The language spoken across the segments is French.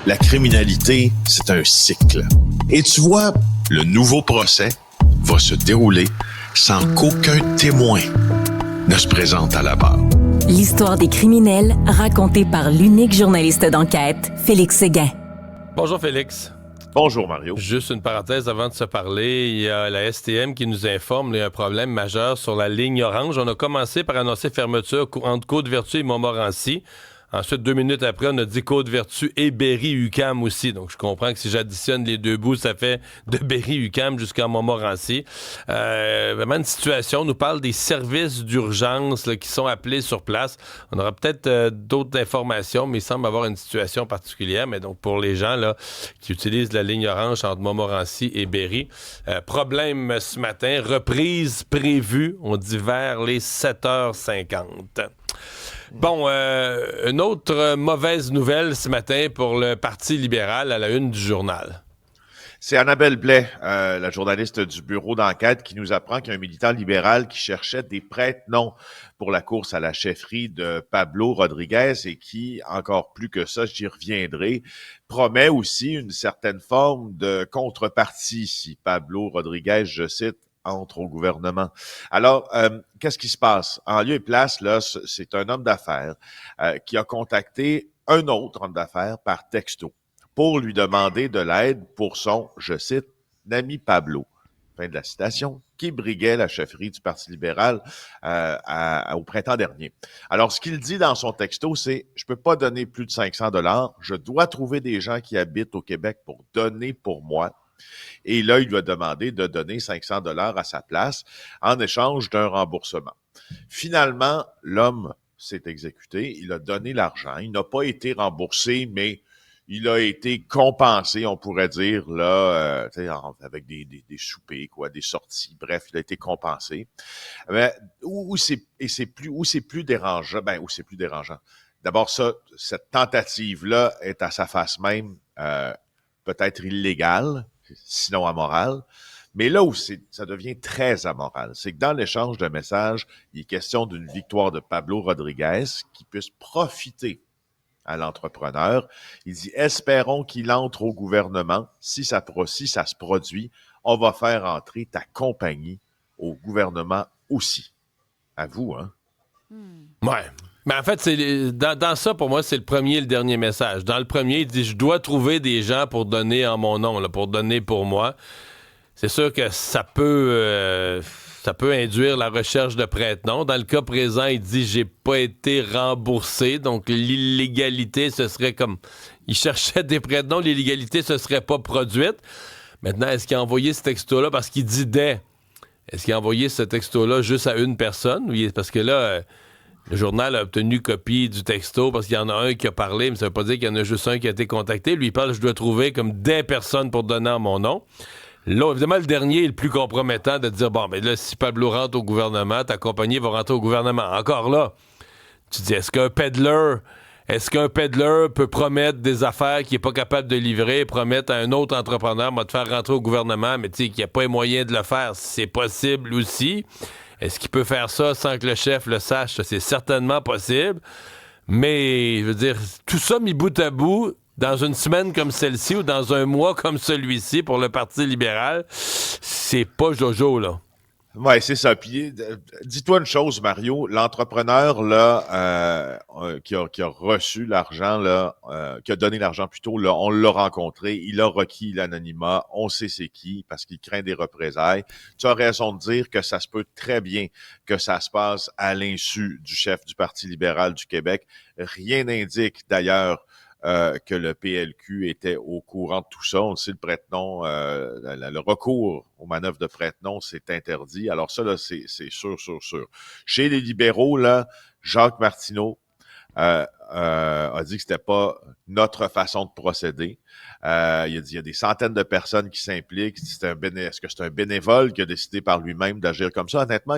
La criminalité, c'est un cycle. Et tu vois, le nouveau procès va se dérouler sans qu'aucun témoin ne se présente à la barre. L'histoire des criminels racontée par l'unique journaliste d'enquête, Félix Séguin. Bonjour Félix. Bonjour Mario. Juste une parenthèse avant de se parler, il y a la STM qui nous informe qu'il y a un problème majeur sur la ligne orange. On a commencé par annoncer fermeture entre Côte-Vertu et Montmorency. Ensuite, 2 minutes après, on a dit Côte-Vertu et Berry-UQAM aussi. Donc, je comprends que si j'additionne les deux bouts, ça fait de Berry-UQAM jusqu'à Montmorency. Vraiment une situation. On nous parle des services d'urgence là, qui sont appelés sur place. On aura peut-être d'autres informations, mais il semble avoir une situation particulière. Mais donc, pour les gens là, qui utilisent la ligne orange entre Montmorency et Berry, problème ce matin, reprise prévue, on dit vers les 7h50. Bon, une autre mauvaise nouvelle ce matin pour le Parti libéral à la une du journal. C'est Annabelle Blais, la journaliste du bureau d'enquête, qui nous apprend qu'il y a un militant libéral qui cherchait des prête-noms pour la course à la chefferie de Pablo Rodriguez et qui, encore plus que ça, j'y reviendrai, promet aussi une certaine forme de contrepartie si Pablo Rodriguez, je cite, entre au gouvernement. Alors, qu'est-ce qui se passe? En lieu et place, là, c'est un homme d'affaires qui a contacté un autre homme d'affaires par texto pour lui demander de l'aide pour son, je cite, ami Pablo, fin de la citation, qui briguait la chefferie du Parti libéral au printemps dernier. Alors, ce qu'il dit dans son texto, c'est « Je peux pas donner plus de 500 $, je dois trouver des gens qui habitent au Québec pour donner pour moi. » Et là, il lui a demandé de donner 500 $ à sa place en échange d'un remboursement. Finalement, l'homme s'est exécuté. Il a donné l'argent. Il n'a pas été remboursé, mais il a été compensé, on pourrait dire, là, avec des soupers, quoi, des sorties. Bref, il a été compensé. Mais où c'est plus dérangeant. D'abord, cette tentative-là est à sa face même peut-être illégale, sinon amoral. Mais là où ça devient très amoral, c'est que dans l'échange de messages, il est question d'une victoire de Pablo Rodriguez qui puisse profiter à l'entrepreneur. Il dit « Espérons qu'il entre au gouvernement. Si ça se produit, on va faire entrer ta compagnie au gouvernement aussi. » À vous, hein? Ouais. Mais en fait, dans ça, pour moi, c'est le premier et le dernier message. Dans le premier, il dit « Je dois trouver des gens pour donner en mon nom, là, pour donner pour moi. » C'est sûr que ça peut induire la recherche de prête-noms. Dans le cas présent, il dit « J'ai pas été remboursé. » Donc, l'illégalité, ce serait comme... Il cherchait des prête-noms, l'illégalité se serait pas produite. Maintenant, est-ce qu'il a envoyé ce texto-là parce qu'il dit « des ». Est-ce qu'il a envoyé ce texto-là juste à une personne? Parce que là... Le journal a obtenu copie du texto parce qu'il y en a un qui a parlé, mais ça veut pas dire qu'il y en a juste un qui a été contacté. Lui, il parle, je dois trouver comme des personnes pour donner en mon nom. Là, évidemment, le dernier est le plus compromettant de dire, bon, mais là, si Pablo rentre au gouvernement, ta compagnie va rentrer au gouvernement. Encore là, tu dis, est-ce qu'un peddler peut promettre des affaires qu'il n'est pas capable de livrer, promettre à un autre entrepreneur, de faire rentrer au gouvernement, mais tu sais, qu'il n'y a pas les moyens de le faire? C'est possible aussi. Est-ce qu'il peut faire ça sans que le chef le sache? C'est certainement possible. Mais, je veux dire, tout ça mis bout à bout, dans une semaine comme celle-ci ou dans un mois comme celui-ci pour le Parti libéral, c'est pas jojo, là. Ouais, c'est ça. Puis, dis-toi une chose, Mario, l'entrepreneur là qui a reçu l'argent là, qui a donné l'argent plutôt, là, on l'a rencontré, il a requis l'anonymat, on sait c'est qui parce qu'il craint des représailles. Tu as raison de dire que ça se peut très bien que ça se passe à l'insu du chef du Parti libéral du Québec. Rien n'indique d'ailleurs que le PLQ était au courant de tout ça. On le sait, le prête-nom, le recours aux manœuvres de prête-nom, c'est interdit. Alors ça, là, c'est sûr. Chez les libéraux, là, Jacques Martineau a dit que c'était pas notre façon de procéder. Il a dit il y a des centaines de personnes qui s'impliquent. Est-ce que c'est un bénévole qui a décidé par lui-même d'agir comme ça? Honnêtement,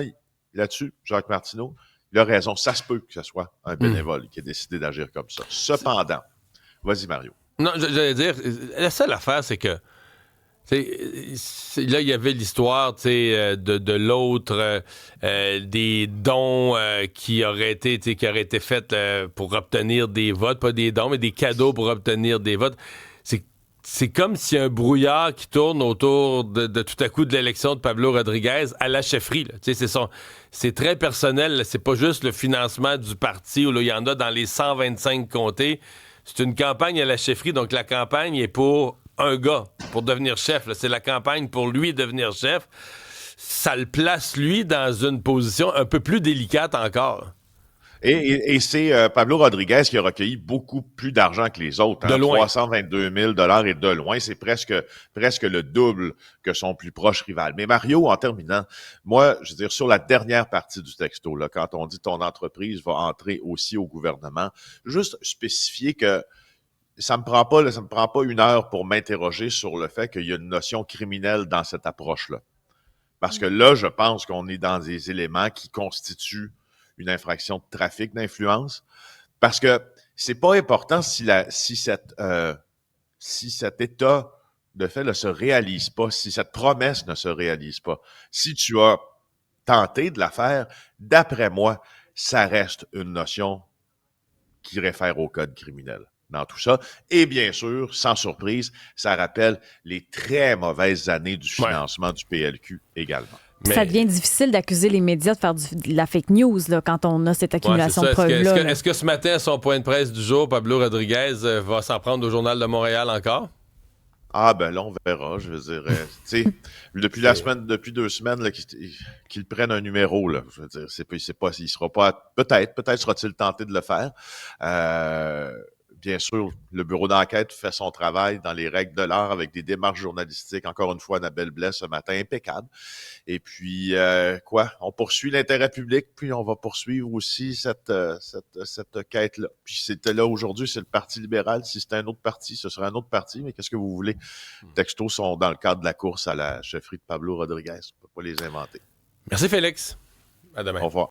là-dessus, Jacques Martineau, il a raison. Ça se peut que ce soit un bénévole qui a décidé d'agir comme ça. Cependant, vas-y, Mario. Non, j'allais dire, la seule affaire, c'est que Là, il y avait l'histoire de l'autre, des dons qui auraient été faits pour obtenir des votes, pas des dons, mais des cadeaux pour obtenir des votes. C'est comme s'il y a un brouillard qui tourne autour de tout à coup de l'élection de Pablo Rodriguez à la chefferie. C'est très personnel. Là. C'est pas juste le financement du parti où là, il y en a dans les 125 comtés. C'est une campagne à la chefferie, donc la campagne est pour un gars, pour devenir chef. Là. C'est la campagne pour lui devenir chef. Ça le place, lui, dans une position un peu plus délicate encore. Et c'est Pablo Rodriguez qui a recueilli beaucoup plus d'argent que les autres. De loin. 322 000 $ et de loin. C'est presque le double que son plus proche rival. Mais Mario, en terminant, moi, je veux dire, sur la dernière partie du texto, là, quand on dit ton entreprise va entrer aussi au gouvernement, juste spécifier que ça me prend pas 1 heure pour m'interroger sur le fait qu'il y a une notion criminelle dans cette approche-là. Parce que là, je pense qu'on est dans des éléments qui constituent une infraction de trafic d'influence. Parce que c'est pas important si cet état de fait ne se réalise pas, si cette promesse ne se réalise pas. Si tu as tenté de la faire, d'après moi, ça reste une notion qui réfère au code criminel dans tout ça. Et bien sûr, sans surprise, ça rappelle les très mauvaises années du financement du PLQ également. Mais ça devient difficile d'accuser les médias de faire de la fake news là, quand on a cette accumulation de preuves-là. Est-ce que ce matin, à son point de presse du jour, Pablo Rodriguez va s'en prendre au Journal de Montréal encore? Ah ben là, on verra, je veux dire. Tu sais, depuis 2 semaines, là, qu'ils prennent un numéro, là. Je veux dire, il sera pas. Peut-être sera-t-il tenté de le faire. Bien sûr, le bureau d'enquête fait son travail dans les règles de l'art avec des démarches journalistiques. Encore une fois, Annabelle Blais ce matin, impeccable. Et puis, on poursuit l'intérêt public, puis on va poursuivre aussi cette quête-là. Puis c'était là aujourd'hui, c'est le Parti libéral. Si c'était un autre parti, ce serait un autre parti. Mais qu'est-ce que vous voulez? Les textos sont dans le cadre de la course à la chefferie de Pablo Rodriguez. On ne peut pas les inventer. Merci, Félix. À demain. Au revoir.